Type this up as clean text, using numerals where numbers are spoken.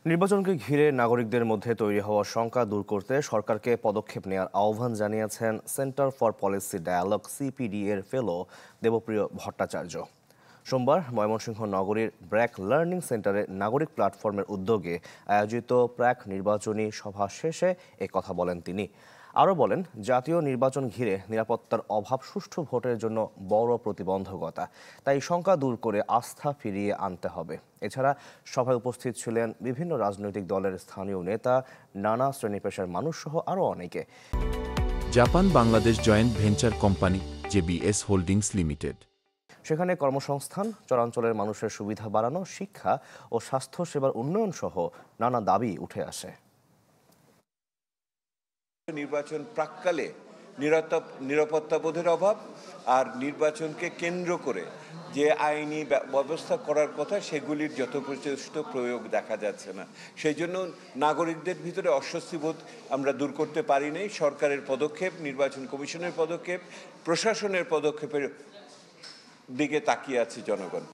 নির্বাচনকে ঘিরে নাগরিকদের মধ্যে তৈরি হওয়া শঙ্কা দূর করতে সরকারকে পদক্ষেপ নেওয়ার আহ্বান জানিয়েছেন centre for policy dialogue CPD এর ফেলো দেবপ্রিয় ভট্টাচার্য। সোমবার ময়মনসিংহ নগরীর ব্র্যাক লার্নিং সেন্টারে নাগরিক প্ল্যাটফর্মের উদ্যোগে আয়োজিত প্রাক নির্বাচনী সভা শেষে কথা বলেন তিনি। আরও বলেন, জাতীয় নির্বাচন ঘিরে নিরাপত্তার অভাব সুষ্ঠু ভোটের জন্য বড় প্রতিবন্ধকতা, তাই শঙ্কা দূর করে আস্থা ফিরিয়ে আনতে হবে। এছাড়া সভায় উপস্থিত ছিলেন বিভিন্ন রাজনৈতিক দলের স্থানীয় নেতা, নানা শ্রেণী পেশার মানুষ সহ আরও অনেকে। Japan Bangladesh joint venture company JBS holdings limited. সেখানে কর্মসংস্থান, চরাঞ্চলের মানুষের সুবিধা বাড়ানো, শিক্ষা ও স্বাস্থ্য সেবার উন্নয়ন সহ নানা দাবি উঠে আসে। নির্বাচন প্রাক্কালে নিরাপত্তাবোধের অভাব আর নির্বাচনকে কেন্দ্র করে যে আইনি ব্যবস্থা করার কথা সেগুলির যথোপযুক্ত প্রয়োগ দেখা যাচ্ছে না। সেই জন্য নাগরিকদের ভিতরে অস্বস্তিবোধ আমরা দূর করতে পারি নাই। সরকারের পদক্ষেপ, নির্বাচন কমিশনের পদক্ষেপ, প্রশাসনের পদক্ষেপের দিকে তাকিয়ে আছে জনগণ।